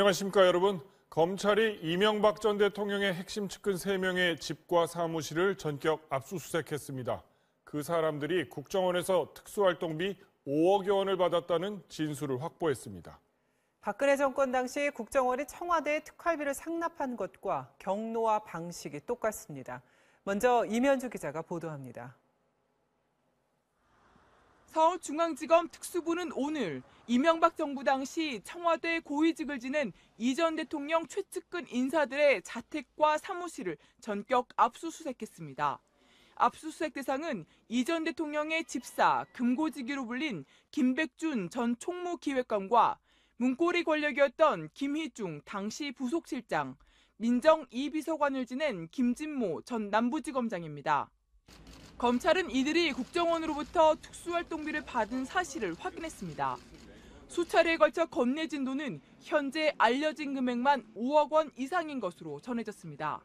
안녕하십니까 여러분. 검찰이 이명박 전 대통령의 핵심 측근 3명의 집과 사무실을 전격 압수수색했습니다. 그 사람들이 국정원에서 특수활동비 5억여 원을 받았다는 진술을 확보했습니다. 박근혜 정권 당시 국정원이 청와대에 특활비를 상납한 것과 경로와 방식이 똑같습니다. 먼저 임현주 기자가 보도합니다. 서울중앙지검 특수부는 오늘 이명박 정부 당시 청와대 고위직을 지낸 이 전 대통령 최측근 인사들의 자택과 사무실을 전격 압수수색했습니다. 압수수색 대상은 이 전 대통령의 집사, 금고지기로 불린 김백준 전 총무기획관과 문고리 권력이었던 김희중 당시 부속실장, 민정 2비서관을 지낸 김진모 전 남부지검장입니다. 검찰은 이들이 국정원으로부터 특수활동비를 받은 사실을 확인했습니다. 수차례에 걸쳐 건네진 돈은 현재 알려진 금액만 5억 원 이상인 것으로 전해졌습니다.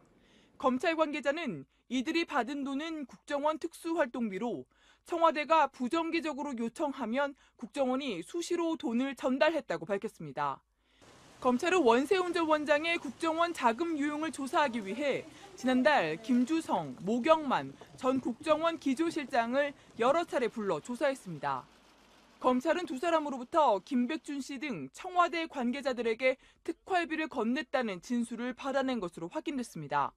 검찰 관계자는 이들이 받은 돈은 국정원 특수활동비로 청와대가 부정기적으로 요청하면 국정원이 수시로 돈을 전달했다고 밝혔습니다. 검찰은 원세훈 전 원장의 국정원 자금 유용을 조사하기 위해 지난달 김주성, 모경만 전 국정원 기조실장을 여러 차례 불러 조사했습니다. 검찰은 두 사람으로부터 김백준 씨 등 청와대 관계자들에게 특활비를 건넸다는 진술을 받아낸 것으로 확인됐습니다.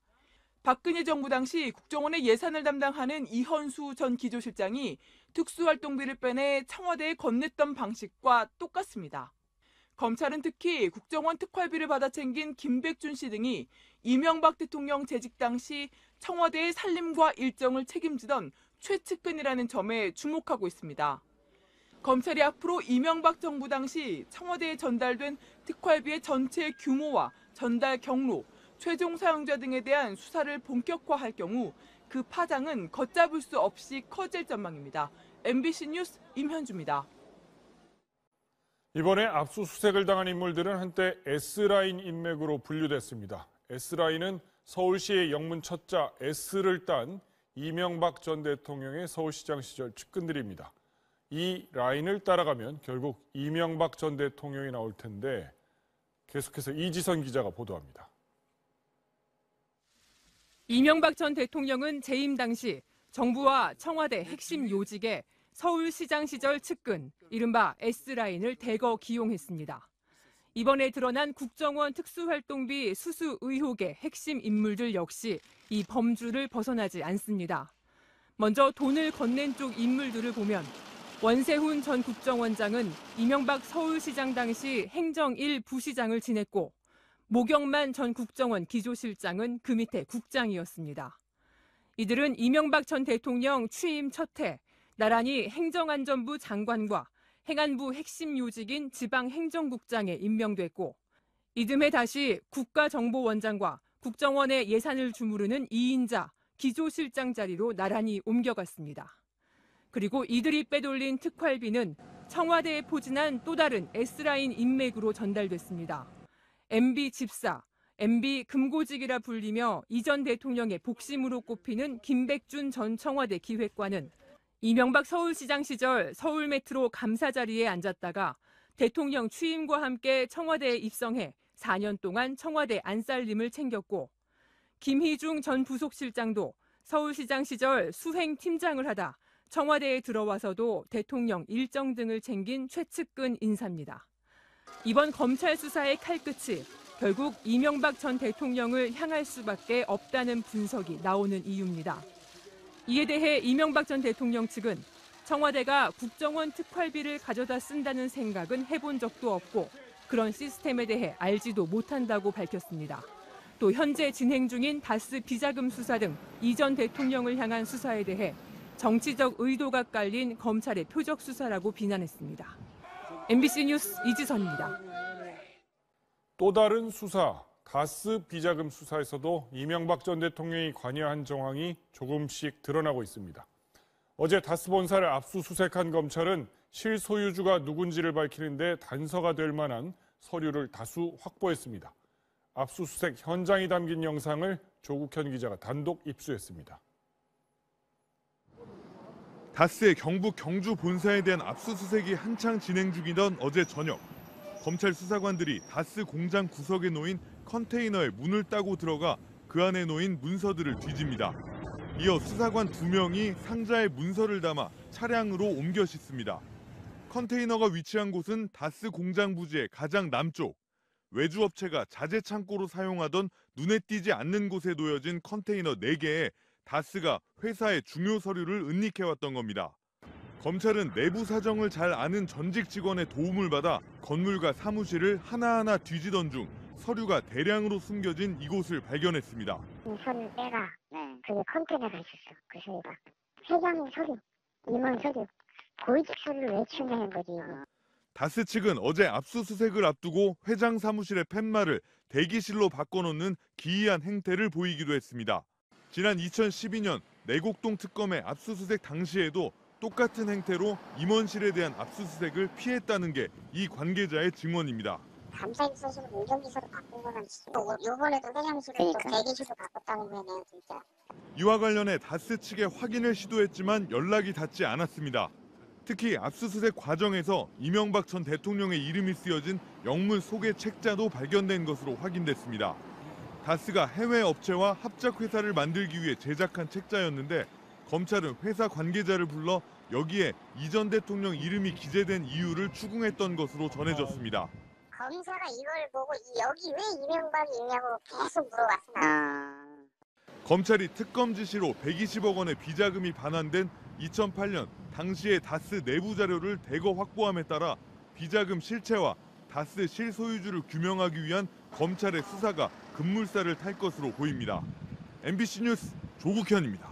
박근혜 정부 당시 국정원의 예산을 담당하는 이현수 전 기조실장이 특수활동비를 빼내 청와대에 건넸던 방식과 똑같습니다. 검찰은 특히 국정원 특활비를 받아 챙긴 김백준 씨 등이 이명박 대통령 재직 당시 청와대의 살림과 일정을 책임지던 최측근이라는 점에 주목하고 있습니다. 검찰이 앞으로 이명박 정부 당시 청와대에 전달된 특활비의 전체 규모와 전달 경로, 최종 사용자 등에 대한 수사를 본격화할 경우 그 파장은 걷잡을 수 없이 커질 전망입니다. MBC 뉴스 임현주입니다. 이번에 압수수색을 당한 인물들은 한때 S라인 인맥으로 분류됐습니다. S라인은 서울시의 영문 첫자 S를 딴 이명박 전 대통령의 서울시장 시절 측근들입니다. 이 라인을 따라가면 결국 이명박 전 대통령이 나올 텐데 계속해서 이지선 기자가 보도합니다. 이명박 전 대통령은 재임 당시 정부와 청와대 핵심 요직에 서울시장 시절 측근, 이른바 S라인을 대거 기용했습니다. 이번에 드러난 국정원 특수활동비 수수 의혹의 핵심 인물들 역시 이 범주를 벗어나지 않습니다. 먼저 돈을 건넨 쪽 인물들을 보면 원세훈 전 국정원장은 이명박 서울시장 당시 행정 1 부시장을 지냈고 모경만 전 국정원 기조실장은 그 밑에 국장이었습니다. 이들은 이명박 전 대통령 취임 첫 해 나란히 행정안전부 장관과 행안부 핵심 요직인 지방행정국장에 임명됐고 이듬해 다시 국가정보원장과 국정원의 예산을 주무르는 2인자 기조실장 자리로 나란히 옮겨갔습니다. 그리고 이들이 빼돌린 특활비는 청와대에 포진한 또 다른 S라인 인맥으로 전달됐습니다. MB 집사, MB 금고직이라 불리며 이 전 대통령의 복심으로 꼽히는 김백준 전 청와대 기획관은 이명박 서울시장 시절 서울메트로 감사 자리에 앉았다가 대통령 취임과 함께 청와대에 입성해 4년 동안 청와대 안살림을 챙겼고 김희중 전 부속실장도 서울시장 시절 수행팀장을 하다 청와대에 들어와서도 대통령 일정 등을 챙긴 최측근 인사입니다. 이번 검찰 수사의 칼끝이 결국 이명박 전 대통령을 향할 수밖에 없다는 분석이 나오는 이유입니다. 이에 대해 이명박 전 대통령 측은 청와대가 국정원 특활비를 가져다 쓴다는 생각은 해본 적도 없고 그런 시스템에 대해 알지도 못한다고 밝혔습니다. 또 현재 진행 중인 다스 비자금 수사 등 이 전 대통령을 향한 수사에 대해 정치적 의도가 깔린 검찰의 표적 수사라고 비난했습니다. MBC 뉴스 이지선입니다. 또 다른 수사, 다스 비자금 수사에서도 이명박 전 대통령이 관여한 정황이 조금씩 드러나고 있습니다. 어제 다스 본사를 압수수색한 검찰은 실소유주가 누군지를 밝히는데 단서가 될 만한 서류를 다수 확보했습니다. 압수수색 현장이 담긴 영상을 조국현 기자가 단독 입수했습니다. 다스의 경북 경주 본사에 대한 압수수색이 한창 진행 중이던 어제 저녁, 검찰 수사관들이 다스 공장 구석에 놓인 컨테이너에 문을 따고 들어가 그 안에 놓인 문서들을 뒤집니다. 이어 수사관 2명이 상자에 문서를 담아 차량으로 옮겨 싣습니다. 컨테이너가 위치한 곳은 다스 공장 부지의 가장 남쪽. 외주업체가 자재 창고로 사용하던 눈에 띄지 않는 곳에 놓여진 컨테이너 4개에 다스가 회사의 중요 서류를 은닉해왔던 겁니다. 검찰은 내부 사정을 잘 아는 전직 직원의 도움을 받아 건물과 사무실을 하나하나 뒤지던 중 서류가 대량으로 숨겨진 이곳을 발견했습니다. 이 서류 빼가 그게 컨테이너가 있었어. 그 서류가. 회장 서류, 임원 서류, 고위직 서류를 왜 침해한 거지? 다스 측은 어제 압수수색을 앞두고 회장 사무실의 팻말을 대기실로 바꿔놓는 기이한 행태를 보이기도 했습니다. 지난 2012년 내곡동 특검의 압수수색 당시에도 똑같은 행태로 임원실에 대한 압수수색을 피했다는 게 이 관계자의 증언입니다. 감사입소실을 운전기사로 바꾼 거는 이번에도 회장실을 또 대기실로 바꿨다는 거네요, 진짜. 이와 관련해 다스 측에 확인을 시도했지만 연락이 닿지 않았습니다. 특히 압수수색 과정에서 이명박 전 대통령의 이름이 쓰여진 영문 소개 책자도 발견된 것으로 확인됐습니다. 다스가 해외 업체와 합작 회사를 만들기 위해 제작한 책자였는데 검찰은 회사 관계자를 불러 여기에 이 전 대통령 이름이 기재된 이유를 추궁했던 것으로 전해졌습니다. 검사가 이걸 보고 여기 왜 이명박이 있냐고 계속 물어봤습니다. 검찰이 특검 지시로 120억 원의 비자금이 반환된 2008년 당시의 다스 내부 자료를 대거 확보함에 따라 비자금 실체와 다스 실소유주를 규명하기 위한 검찰의 수사가 급물살을 탈 것으로 보입니다. MBC 뉴스 조국현입니다.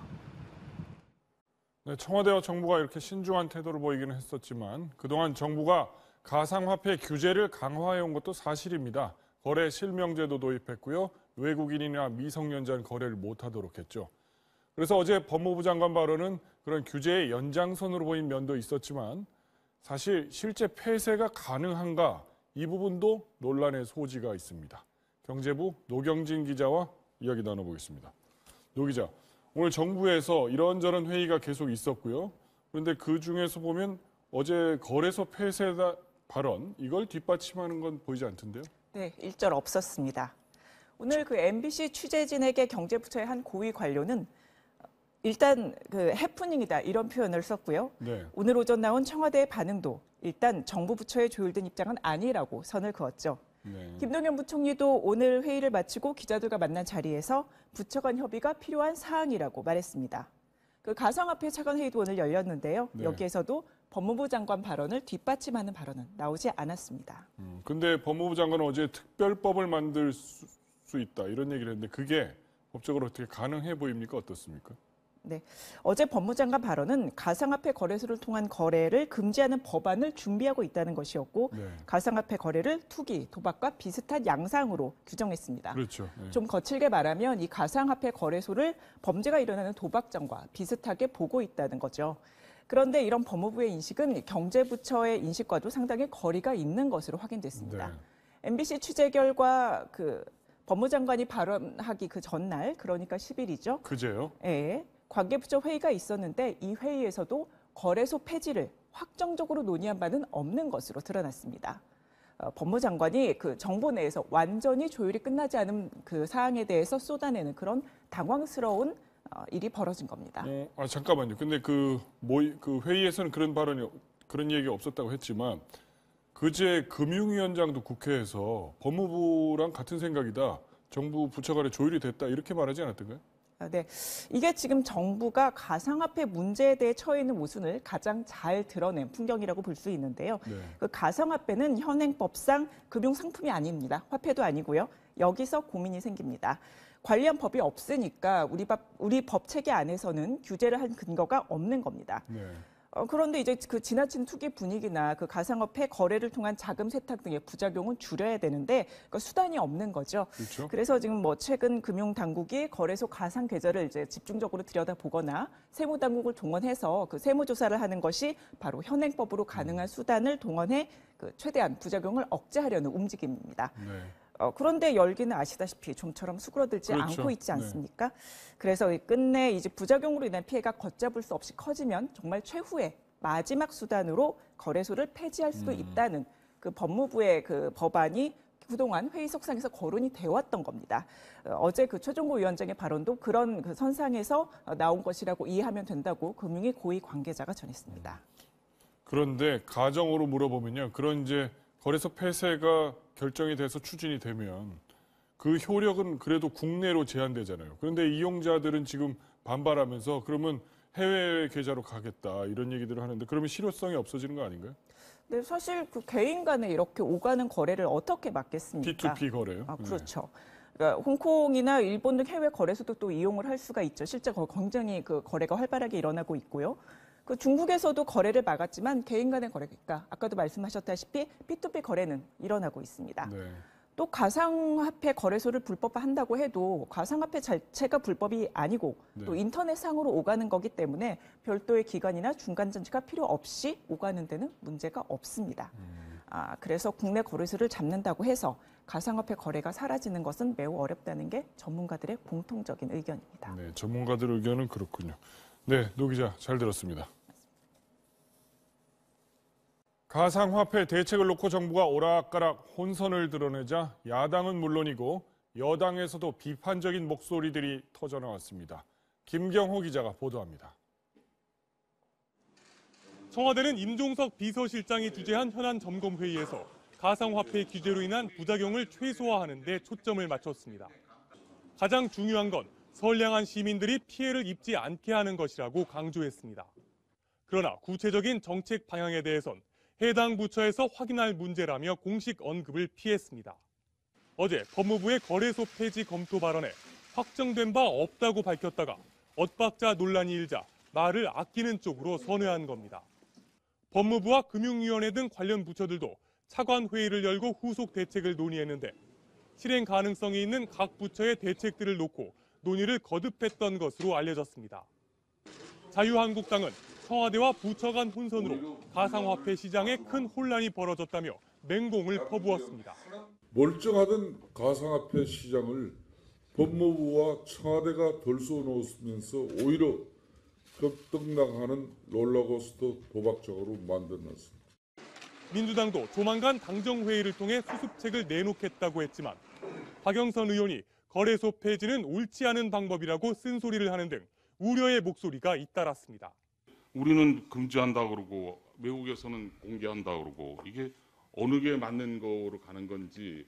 네, 청와대와 정부가 이렇게 신중한 태도를 보이기는 했었지만 그동안 정부가 가상화폐 규제를 강화해온 것도 사실입니다. 거래 실명제도 도입했고요. 외국인이나 미성년자는 거래를 못하도록 했죠. 그래서 어제 법무부 장관 발언은 그런 규제의 연장선으로 보인 면도 있었지만 사실 실제 폐쇄가 가능한가 이 부분도 논란의 소지가 있습니다. 경제부 노경진 기자와 이야기 나눠보겠습니다. 노 기자, 오늘 정부에서 이런저런 회의가 계속 있었고요. 그런데 그중에서 보면 어제 거래소 폐쇄다 발언 이걸 뒷받침하는 건 보이지 않던데요? 네, 일절 없었습니다. 오늘 그 MBC 취재진에게 경제부처의 한 고위 관료는 일단 그 해프닝이다 이런 표현을 썼고요. 네. 오늘 오전 나온 청와대의 반응도 일단 정부 부처의 조율된 입장은 아니라고 선을 그었죠. 네. 김동연 부총리도 오늘 회의를 마치고 기자들과 만난 자리에서 부처 간 협의가 필요한 사항이라고 말했습니다. 그 가상화폐 차관회의도 오늘 열렸는데요. 네. 여기에서도 법무부 장관 발언을 뒷받침하는 발언은 나오지 않았습니다. 근데 법무부 장관은 어제 특별법을 만들 수 있다 이런 얘기를 했는데 그게 법적으로 어떻게 가능해 보입니까? 어떻습니까? 네, 어제 법무장관 발언은 가상화폐 거래소를 통한 거래를 금지하는 법안을 준비하고 있다는 것이었고 네. 가상화폐 거래를 투기, 도박과 비슷한 양상으로 규정했습니다. 그렇죠. 네. 좀 거칠게 말하면 이 가상화폐 거래소를 범죄가 일어나는 도박장과 비슷하게 보고 있다는 거죠. 그런데 이런 법무부의 인식은 경제부처의 인식과도 상당히 거리가 있는 것으로 확인됐습니다. 네. MBC 취재 결과 그 법무장관이 발언하기 그 전날, 그러니까 10일이죠. 그제요? 예, 관계부처 회의가 있었는데 이 회의에서도 거래소 폐지를 확정적으로 논의한 바는 없는 것으로 드러났습니다. 법무장관이 그 정부 내에서 완전히 조율이 끝나지 않은 그 사항에 대해서 쏟아내는 그런 당황스러운 일이 벌어진 겁니다. 잠깐만요. 근데 그 회의에서는 그런 얘기가 없었다고 했지만 그제 금융위원장도 국회에서 법무부랑 같은 생각이다. 정부 부처 간에 조율이 됐다. 이렇게 말하지 않았던가요? 네, 이게 지금 정부가 가상화폐 문제에 대해 처해 있는 모순을 가장 잘 드러낸 풍경이라고 볼 수 있는데요. 네. 그 가상화폐는 현행법상 금융상품이 아닙니다. 화폐도 아니고요. 여기서 고민이 생깁니다. 관련 법이 없으니까 우리 법 체계 안에서는 규제를 한 근거가 없는 겁니다. 네. 그런데 이제 그 지나친 투기 분위기나 그 가상화폐 거래를 통한 자금 세탁 등의 부작용은 줄여야 되는데 그 수단이 없는 거죠. 그렇죠. 그래서 지금 뭐 최근 금융 당국이 거래소 가상 계좌를 이제 집중적으로 들여다보거나 세무 당국을 동원해서 그 세무 조사를 하는 것이 바로 현행법으로 가능한 수단을 동원해 그 최대한 부작용을 억제하려는 움직임입니다. 네. 그런데 열기는 아시다시피 좀처럼 수그러들지 그렇죠. 않고 있지 네. 않습니까? 그래서 끝내 이제 부작용으로 인한 피해가 걷잡을 수 없이 커지면 정말 최후의 마지막 수단으로 거래소를 폐지할 수도 있다는 그 법무부의 그 법안이 그동안 회의 석상에서 거론이 되어왔던 겁니다. 어제 그 최종구 위원장의 발언도 그런 그 선상에서 나온 것이라고 이해하면 된다고 금융위 고위 관계자가 전했습니다. 그런데 가정으로 물어보면요. 그런 이제 거래소 폐쇄가 결정이 돼서 추진이 되면 그 효력은 그래도 국내로 제한되잖아요. 그런데 이용자들은 지금 반발하면서 그러면 해외 계좌로 가겠다 이런 얘기들을 하는데 그러면 실효성이 없어지는 거 아닌가요? 네, 사실 그 개인 간에 이렇게 오가는 거래를 어떻게 막겠습니까? P2P 거래요? 아, 그렇죠. 그러니까 홍콩이나 일본 등 해외 거래소도 또 이용을 할 수가 있죠. 실제 굉장히 그 거래가 활발하게 일어나고 있고요. 그 중국에서도 거래를 막았지만 개인 간의 거래, 그러니까 아까도 말씀하셨다시피 P2P 거래는 일어나고 있습니다. 네. 또 가상화폐 거래소를 불법화한다고 해도 가상화폐 자체가 불법이 아니고 또 네. 인터넷상으로 오가는 거기 때문에 별도의 기관이나 중간 장치가 필요 없이 오가는 데는 문제가 없습니다. 그래서 국내 거래소를 잡는다고 해서 가상화폐 거래가 사라지는 것은 매우 어렵다는 게 전문가들의 공통적인 의견입니다. 네, 전문가들 의견은 그렇군요. 네, 노 기자 잘 들었습니다. 가상화폐 대책을 놓고 정부가 오락가락 혼선을 드러내자 야당은 물론이고 여당에서도 비판적인 목소리들이 터져나왔습니다. 김경호 기자가 보도합니다. 청와대는 임종석 비서실장이 주재한 현안 점검 회의에서 가상화폐 규제로 인한 부작용을 최소화하는 데 초점을 맞췄습니다. 가장 중요한 건 선량한 시민들이 피해를 입지 않게 하는 것이라고 강조했습니다. 그러나 구체적인 정책 방향에 대해선 해당 부처에서 확인할 문제라며 공식 언급을 피했습니다. 어제 법무부의 거래소 폐지 검토 발언에 확정된 바 없다고 밝혔다가 엇박자 논란이 일자 말을 아끼는 쪽으로 선회한 겁니다. 법무부와 금융위원회 등 관련 부처들도 차관 회의를 열고 후속 대책을 논의했는데 실행 가능성이 있는 각 부처의 대책들을 놓고 논의를 거듭했던 것으로 알려졌습니다. 자유한국당은 청와대와 부처 간 혼선으로 가상화폐 시장에 큰 혼란이 벌어졌다며 맹공을 퍼부었습니다. 멀쩡하던 가상화폐 시장을 법무부와 청와대가 덜쏘놓으면서 오히려 급등락하는 롤러코스터 도박적으로 만들어놨습니다. 민주당도 조만간 당정회의를 통해 수습책을 내놓겠다고 했지만 박영선 의원이 거래소 폐지는 옳지 않은 방법이라고 쓴소리를 하는 등 우려의 목소리가 잇따랐습니다. 우리는 금지한다 그러고 외국에서는 공개한다 그러고 이게 어느 게 맞는 거로 가는 건지.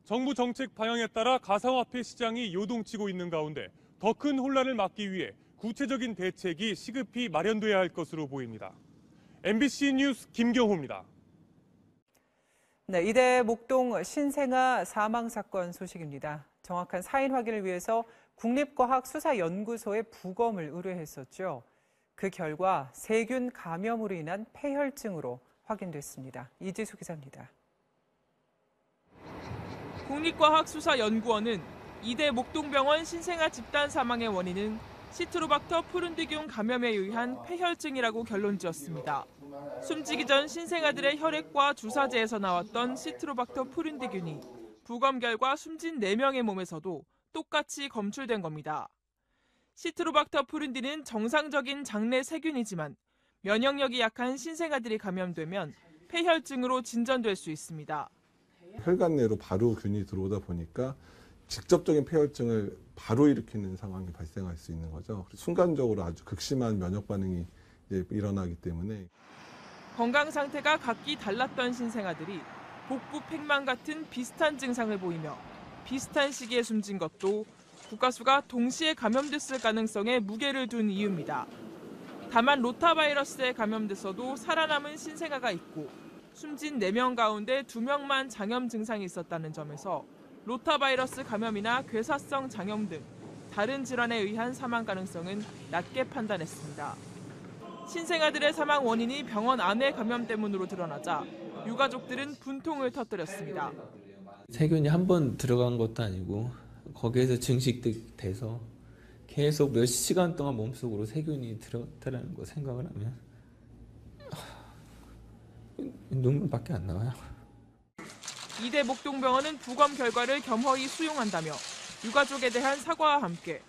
정부 정책 방향에 따라 가상화폐 시장이 요동치고 있는 가운데 더 큰 혼란을 막기 위해 구체적인 대책이 시급히 마련돼야 할 것으로 보입니다. MBC 뉴스 김경호입니다. 네, 이대 목동 신생아 사망 사건 소식입니다. 정확한 사인 확인을 위해서 국립과학수사연구소에 부검을 의뢰했었죠. 그 결과 세균 감염으로 인한 폐혈증으로 확인됐습니다. 이지수 기자입니다. 국립과학수사연구원은 이대 목동병원 신생아 집단 사망의 원인은 시트로박터 푸른디균 감염에 의한 폐혈증이라고 결론지었습니다. 숨지기 전 신생아들의 혈액과 주사제에서 나왔던 시트로박터 푸른디균이 부검 결과 숨진 4명의 몸에서도 똑같이 검출된 겁니다. 시트로박터 푸른디는 정상적인 장내 세균이지만 면역력이 약한 신생아들이 감염되면 폐혈증으로 진전될 수 있습니다. 혈관 내로 바로 균이 들어오다 보니까 직접적인 폐혈증을 바로 일으키는 상황이 발생할 수 있는 거죠. 순간적으로 아주 극심한 면역 반응이 일어나기 때문에 건강 상태가 각기 달랐던 신생아들이 복부 팽만 같은 비슷한 증상을 보이며 비슷한 시기에 숨진 것도 국가수가 동시에 감염됐을 가능성에 무게를 둔 이유입니다. 다만 로타바이러스에 감염됐어도 살아남은 신생아가 있고 숨진 4명 가운데 2명만 장염 증상이 있었다는 점에서 로타바이러스 감염이나 괴사성 장염 등 다른 질환에 의한 사망 가능성은 낮게 판단했습니다. 신생아들의 사망 원인이 병원 안의 감염 때문으로 드러나자 유가족들은 분통을 터뜨렸습니다. 세균이 한 번 들어간 것도 아니고 거기에서 증식돼서 계속 몇 시간 동안 몸속으로 세균이 들어갔다는 거 생각을 하면 눈물밖에 안 나와요. 이대 목동병원은 부검 결과를 겸허히 수용한다며 유가족에 대한 사과와 함께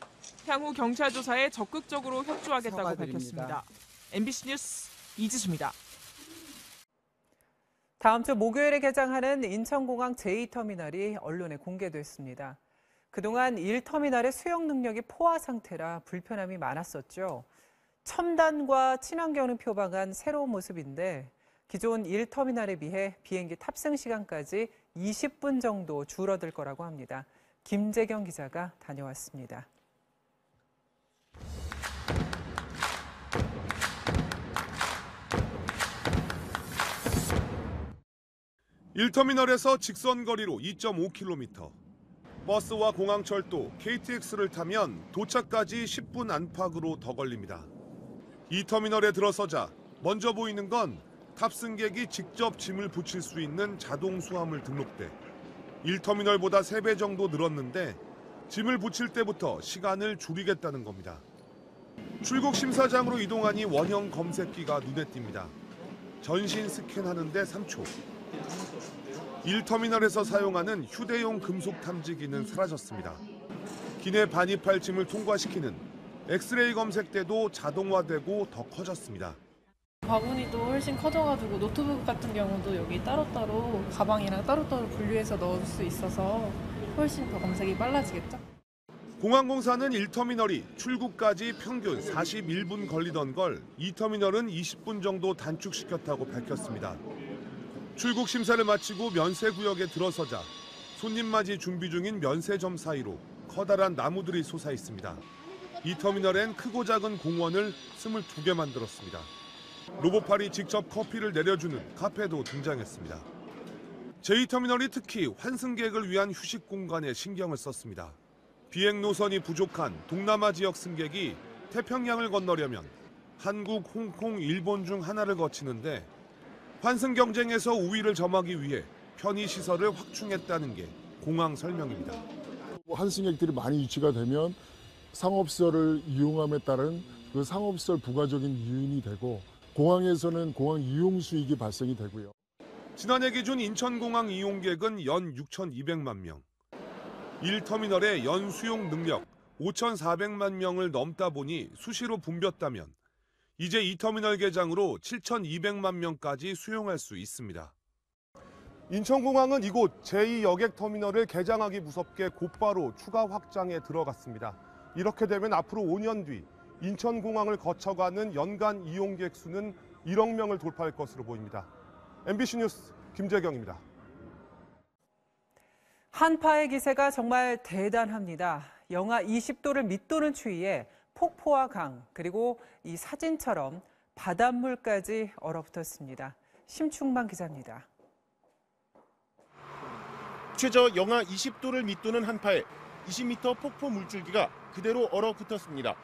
향후 경찰 조사에 적극적으로 협조하겠다고 밝혔습니다. MBC 뉴스 이지수입니다. 다음 주 목요일에 개장하는 인천공항 제2터미널이 언론에 공개됐습니다. 그동안 1터미널의 수용 능력이 포화 상태라 불편함이 많았었죠. 첨단과 친환경을 표방한 새로운 모습인데 기존 1터미널에 비해 비행기 탑승 시간까지 20분 정도 줄어들 거라고 합니다. 김재경 기자가 다녀왔습니다. (1터미널에서) 직선 거리로 2.5km. 버스와 공항철도 KTX를 타면 도착까지 10분 안팎으로 더 걸립니다. 2터미널에 들어서자 먼저 보이는 건 탑승객이 직접 짐을 붙일 수 있는 자동 수화물 등록대. 1터미널보다 3배 정도 늘었는데 짐을 붙일 때부터 시간을 줄이겠다는 겁니다. 출국 심사장으로 이동하니 원형 검색기가 눈에 띕니다. 전신 스캔하는데 3초. 1터미널에서 사용하는 휴대용 금속 탐지기는 사라졌습니다. 기내 반입할 짐을 통과시키는 엑스레이 검색대도 자동화되고 더 커졌습니다. 바구니도 훨씬 커져가지고 노트북 같은 경우도 여기 따로따로 가방이랑 따로따로 분류해서 넣을 수 있어서 훨씬 더 검색이 빨라지겠죠? 공항공사는 1터미널이 출국까지 평균 41분 걸리던 걸 2터미널은 20분 정도 단축시켰다고 밝혔습니다. 출국 심사를 마치고 면세구역에 들어서자 손님 맞이 준비 중인 면세점 사이로 커다란 나무들이 솟아 있습니다. 2터미널엔 크고 작은 공원을 22개 만들었습니다. 로봇팔이 직접 커피를 내려주는 카페도 등장했습니다. 제2터미널이 특히 환승객을 위한 휴식 공간에 신경을 썼습니다. 비행 노선이 부족한 동남아 지역 승객이 태평양을 건너려면 한국, 홍콩, 일본 중 하나를 거치는데 환승 경쟁에서 우위를 점하기 위해 편의시설을 확충했다는 게 공항 설명입니다. 환승객들이 많이 유치가 되면 상업시설을 이용함에 따른 그 상업시설 부가적인 이윤이 되고 공항에서는 공항 이용 수익이 발생이 되고요. 지난해 기준 인천공항 이용객은 연 6,200만 명. 1터미널의 연 수용 능력 5,400만 명을 넘다 보니 수시로 붐볐다면 이제 2터미널 개장으로 7,200만 명까지 수용할 수 있습니다. 인천공항은 이곳 제2여객터미널을 개장하기 무섭게 곧바로 추가 확장에 들어갔습니다. 이렇게 되면 앞으로 5년 뒤 인천공항을 거쳐가는 연간 이용객 수는 1억 명을 돌파할 것으로 보입니다. MBC 뉴스 김재경입니다. 한파의 기세가 정말 대단합니다. 영하 20도를 밑도는 추위에 폭포와 강, 그리고 이 사진처럼 바닷물까지 얼어붙었습니다. 심충만 기자입니다. 최저 영하 20도를 밑도는 한파에 20m 폭포 물줄기가 그대로 얼어붙었습니다.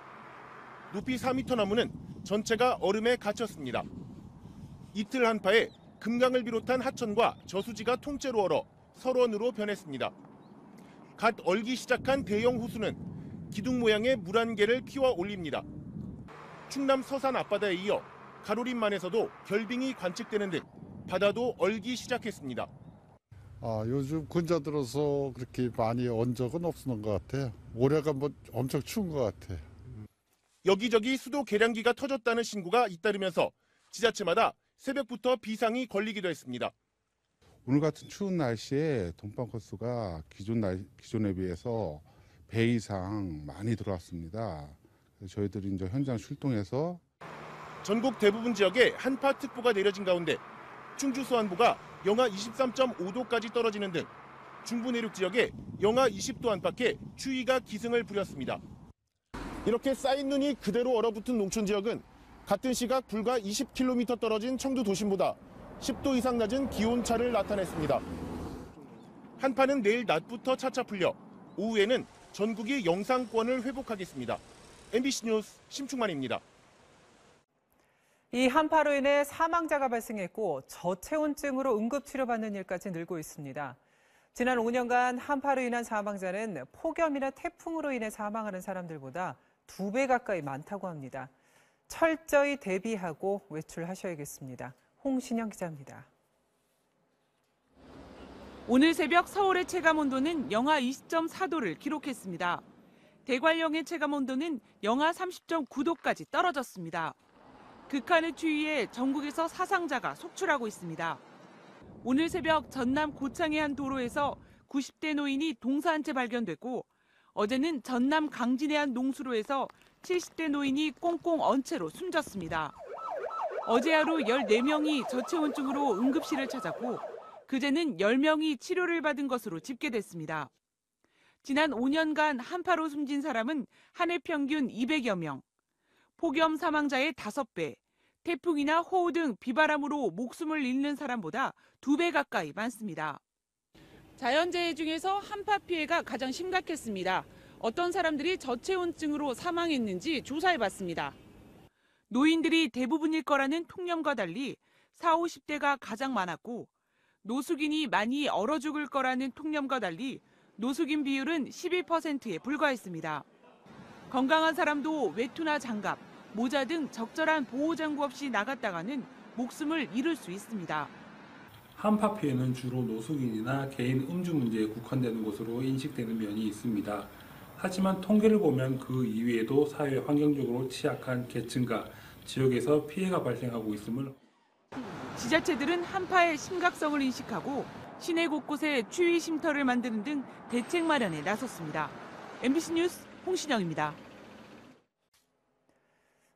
높이 4m 나무는 전체가 얼음에 갇혔습니다. 이틀 한파에 금강을 비롯한 하천과 저수지가 통째로 얼어 설원으로 변했습니다. 갓 얼기 시작한 대형 호수는 기둥 모양의 물 한 개를 키워 올립니다. 충남 서산 앞바다에 이어 가로림만에서도 결빙이 관측되는 등 바다도 얼기 시작했습니다. 요즘 근자 들어서 그렇게 많이 언 적은 없었던 것 같아요. 올해가 엄청 추운 것 같아요. 여기저기 수도 계량기가 터졌다는 신고가 잇따르면서 지자체마다 새벽부터 비상이 걸리기도 했습니다. 오늘 같은 추운 날씨에 동방 호수가 기존에 비해서 배 이상 많이 들어왔습니다. 저희들이 이제 현장 출동해서 전국 대부분 지역에 한파특보가 내려진 가운데 충주 서안보가 영하 23.5도까지 떨어지는 등 중부 내륙 지역에 영하 20도 안팎의 추위가 기승을 부렸습니다. 이렇게 쌓인 눈이 그대로 얼어붙은 농촌 지역은 같은 시각 불과 20km 떨어진 청두 도심보다 10도 이상 낮은 기온차를 나타냈습니다. 한파는 내일 낮부터 차차 풀려 오후에는 전국이 영상권을 회복하겠습니다. MBC 뉴스 심충만입니다. 이 한파로 인해 사망자가 발생했고 저체온증으로 응급치료받는 일까지 늘고 있습니다. 지난 5년간 한파로 인한 사망자는 폭염이나 태풍으로 인해 사망하는 사람들보다 2배 가까이 많다고 합니다. 철저히 대비하고 외출하셔야겠습니다. 홍신영 기자입니다. 오늘 새벽 서울의 체감온도는 영하 20.4도를 기록했습니다. 대관령의 체감온도는 영하 30.9도까지 떨어졌습니다. 극한의 추위에 전국에서 사상자가 속출하고 있습니다. 오늘 새벽 전남 고창의 한 도로에서 90대 노인이 동사한 채 발견됐고 어제는 전남 강진의 한 농수로에서 70대 노인이 꽁꽁 언 채로 숨졌습니다. 어제 하루 14명이 저체온증으로 응급실을 찾았고 그제는 10명이 치료를 받은 것으로 집계됐습니다. 지난 5년간 한파로 숨진 사람은 한 해 평균 200여 명, 폭염 사망자의 5배, 태풍이나 호우 등 비바람으로 목숨을 잃는 사람보다 2배 가까이 많습니다. 자연재해 중에서 한파 피해가 가장 심각했습니다. 어떤 사람들이 저체온증으로 사망했는지 조사해봤습니다. 노인들이 대부분일 거라는 통념과 달리 40, 50대가 가장 많았고 노숙인이 많이 얼어 죽을 거라는 통념과 달리 노숙인 비율은 12%에 불과했습니다. 건강한 사람도 외투나 장갑, 모자 등 적절한 보호장구 없이 나갔다가는 목숨을 잃을 수 있습니다. 한파 피해는 주로 노숙인이나 개인 음주 문제에 국한되는 것으로 인식되는 면이 있습니다. 하지만 통계를 보면 그 이외에도 사회 환경적으로 취약한 계층과 지역에서 피해가 발생하고 있음을 지자체들은 한파의 심각성을 인식하고 시내 곳곳에 추위 쉼터를 만드는 등 대책 마련에 나섰습니다. MBC 뉴스 홍신영입니다.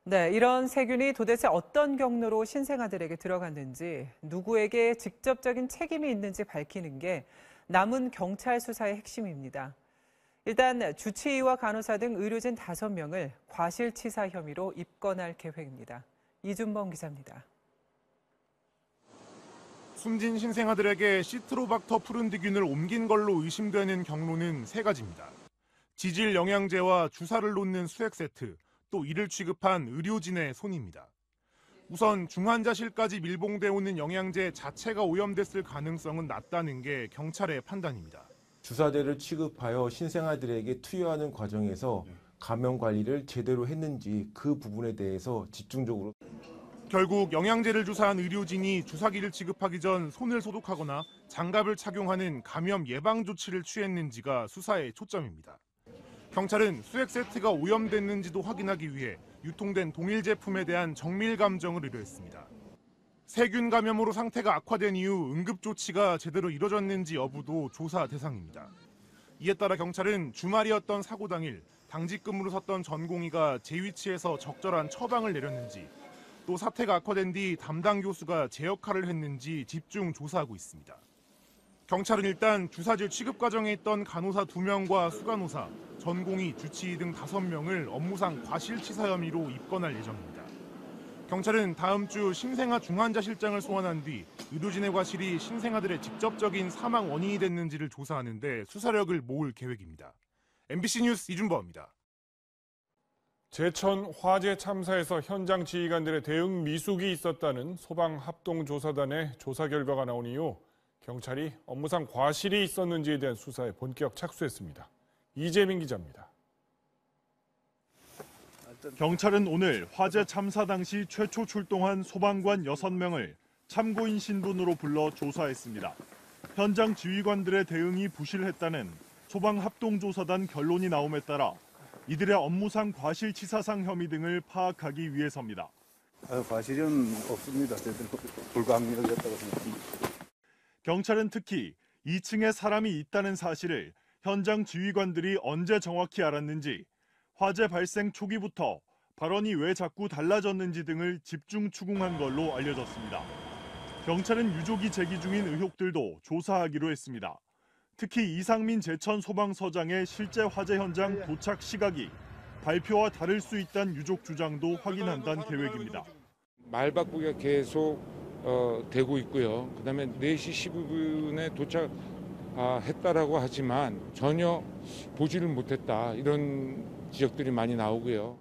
네, 이런 세균이 도대체 어떤 경로로 신생아들에게 들어갔는지, 누구에게 직접적인 책임이 있는지 밝히는 게 남은 경찰 수사의 핵심입니다. 일단 주치의와 간호사 등 의료진 5명을 과실치사 혐의로 입건할 계획입니다. 이준범 기자입니다. 숨진 신생아들에게 시트로박터 푸른디균을 옮긴 걸로 의심되는 경로는 3가지입니다. 지질 영양제와 주사를 놓는 수액 세트, 또 이를 취급한 의료진의 손입니다. 우선 중환자실까지 밀봉돼 오는 영양제 자체가 오염됐을 가능성은 낮다는 게 경찰의 판단입니다. 주사제를 취급하여 신생아들에게 투여하는 과정에서 감염 관리를 제대로 했는지 그 부분에 대해서 집중적으로. 결국 영양제를 주사한 의료진이 주사기를 취급하기 전 손을 소독하거나 장갑을 착용하는 감염 예방 조치를 취했는지가 수사의 초점입니다. 경찰은 수액 세트가 오염됐는지도 확인하기 위해 유통된 동일 제품에 대한 정밀 감정을 의뢰했습니다. 세균 감염으로 상태가 악화된 이후 응급 조치가 제대로 이뤄졌는지 여부도 조사 대상입니다. 이에 따라 경찰은 주말이었던 사고 당일 당직 근무로 섰던 전공의가 제 위치에서 적절한 처방을 내렸는지, 또 사태가 악화된 뒤 담당 교수가 제 역할을 했는지 집중 조사하고 있습니다. 경찰은 일단 주사제 취급 과정에 있던 간호사 2명과 수간호사, 전공의, 주치의 등 5명을 업무상 과실치사 혐의로 입건할 예정입니다. 경찰은 다음 주 신생아 중환자실장을 소환한 뒤 의료진의 과실이 신생아들의 직접적인 사망 원인이 됐는지를 조사하는 데 수사력을 모을 계획입니다. MBC 뉴스 이준범입니다. 제천 화재 참사에서 현장 지휘관들의 대응 미숙이 있었다는 소방합동조사단의 조사 결과가 나온 이후 경찰이 업무상 과실이 있었는지에 대한 수사에 본격 착수했습니다. 이재민 기자입니다. 경찰은 오늘 화재 참사 당시 최초 출동한 소방관 6명을 참고인 신분으로 불러 조사했습니다. 현장 지휘관들의 대응이 부실했다는 소방합동조사단 결론이 나옴에 따라 이들의 업무상 과실치사상 혐의 등을 파악하기 위해서입니다. 과실은 없습니다. 제대로 불가항력이었다고 생각합니다. 경찰은 특히 2층에 사람이 있다는 사실을 현장 지휘관들이 언제 정확히 알았는지, 화재 발생 초기부터 발언이 왜 자꾸 달라졌는지 등을 집중 추궁한 걸로 알려졌습니다. 경찰은 유족이 제기 중인 의혹들도 조사하기로 했습니다. 특히 이상민 제천 소방서장의 실제 화재 현장 도착 시각이 발표와 다를 수 있다는 유족 주장도 확인한다는 계획입니다. 말바꾸기가 계속 되고 있고요. 그다음에 4시 15분에 도착했다라고 하지만 전혀 보지를 못했다, 이런 지적들이 많이 나오고요.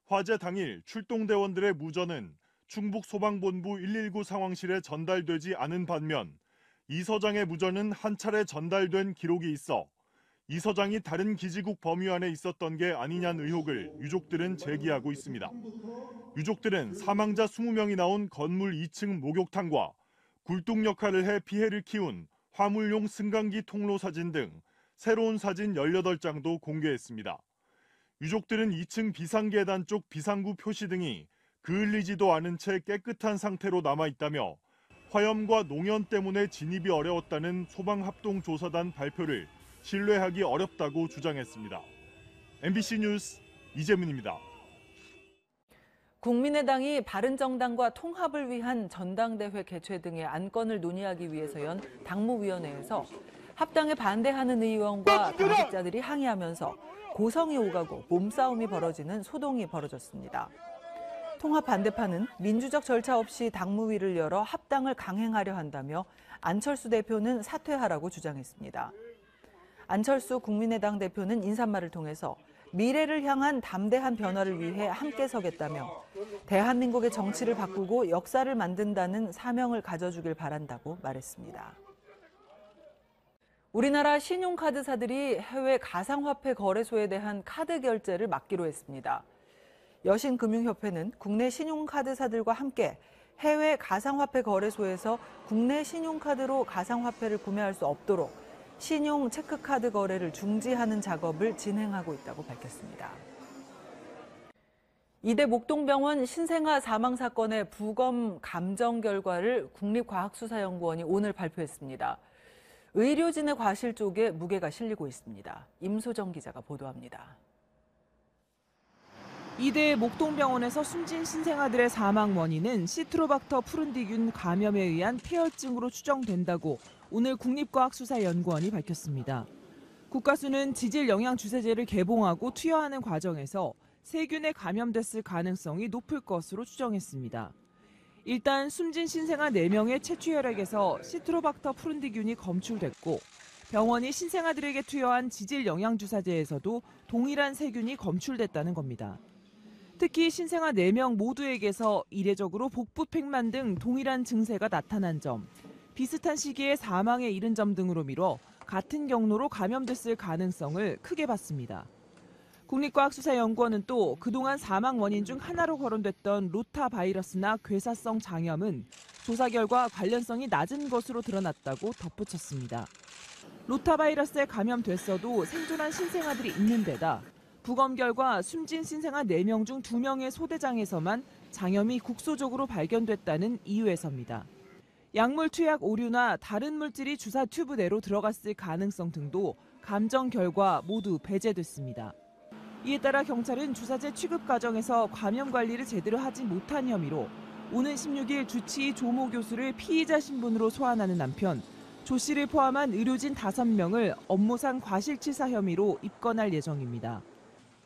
화재 당일 출동대원들의 무전은 충북소방본부 119 상황실에 전달되지 않은 반면 이 서장의 무전은 한 차례 전달된 기록이 있어 이 서장이 다른 기지국 범위 안에 있었던 게 아니냐는 의혹을 유족들은 제기하고 있습니다. 유족들은 사망자 20명이 나온 건물 2층 목욕탕과 굴뚝 역할을 해 피해를 키운 화물용 승강기 통로 사진 등 새로운 사진 18장도 공개했습니다. 유족들은 2층 비상계단 쪽 비상구 표시 등이 그을리지도 않은 채 깨끗한 상태로 남아있다며 화염과 농연 때문에 진입이 어려웠다는 소방합동조사단 발표를 신뢰하기 어렵다고 주장했습니다. MBC 뉴스 이재문입니다. 국민의당이 바른정당과 통합을 위한 전당대회 개최 등의 안건을 논의하기 위해서 연 당무위원회에서 합당에 반대하는 의원과 당직자들이 항의하면서 고성이 오가고 몸싸움이 벌어지는 소동이 벌어졌습니다. 통합 반대파는 민주적 절차 없이 당무위를 열어 합당을 강행하려 한다며 안철수 대표는 사퇴하라고 주장했습니다. 안철수 국민의당 대표는 인사말을 통해서 미래를 향한 담대한 변화를 위해 함께 서겠다며 대한민국의 정치를 바꾸고 역사를 만든다는 사명을 가져주길 바란다고 말했습니다. 우리나라 신용카드사들이 해외 가상화폐 거래소에 대한 카드 결제를 막기로 했습니다. 여신금융협회는 국내 신용카드사들과 함께 해외 가상화폐 거래소에서 국내 신용카드로 가상화폐를 구매할 수 없도록 신용 체크카드 거래를 중지하는 작업을 진행하고 있다고 밝혔습니다. 이대 목동병원 신생아 사망 사건의 부검 감정 결과를 국립과학수사연구원이 오늘 발표했습니다. 의료진의 과실 쪽에 무게가 실리고 있습니다. 임소정 기자가 보도합니다. 이대 목동병원에서 숨진 신생아들의 사망 원인은 시트로박터 푸른디균 감염에 의한 폐혈증으로 추정된다고 오늘 국립과학수사연구원이 밝혔습니다. 국가수는 지질 영양 주사제를 개봉하고 투여하는 과정에서 세균에 감염됐을 가능성이 높을 것으로 추정했습니다. 일단 숨진 신생아 4명의 채취 혈액에서 시트로박터 푸른디균이 검출됐고 병원이 신생아들에게 투여한 지질 영양 주사제에서도 동일한 세균이 검출됐다는 겁니다. 특히 신생아 4명 모두에게서 이례적으로 복부 팽만 등 동일한 증세가 나타난 점, 비슷한 시기에 사망에 이른 점 등으로 미뤄 같은 경로로 감염됐을 가능성을 크게 봤습니다. 국립과학수사연구원은 또 그동안 사망 원인 중 하나로 거론됐던 로타 바이러스나 괴사성 장염은 조사 결과 관련성이 낮은 것으로 드러났다고 덧붙였습니다. 로타 바이러스에 감염됐어도 생존한 신생아들이 있는 데다 부검 결과 숨진 신생아 4명 중 2명의 소대장에서만 장염이 국소적으로 발견됐다는 이유에서입니다. 약물 투약 오류나 다른 물질이 주사 튜브 내로 들어갔을 가능성 등도 감정 결과 모두 배제됐습니다. 이에 따라 경찰은 주사제 취급 과정에서 감염 관리를 제대로 하지 못한 혐의로 오는 16일 주치의 조모 교수를 피의자 신분으로 소환하는 한편 조 씨를 포함한 의료진 5명을 업무상 과실치사 혐의로 입건할 예정입니다.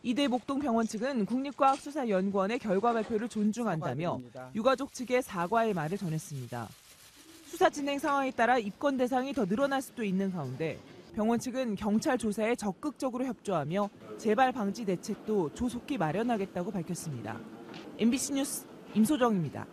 이대 목동병원 측은 국립과학수사연구원의 결과 발표를 존중한다며 유가족 측에 사과의 말을 전했습니다. 수사 진행 상황에 따라 입건 대상이 더 늘어날 수도 있는 가운데 병원 측은 경찰 조사에 적극적으로 협조하며 재발 방지 대책도 조속히 마련하겠다고 밝혔습니다. MBC 뉴스 임소정입니다.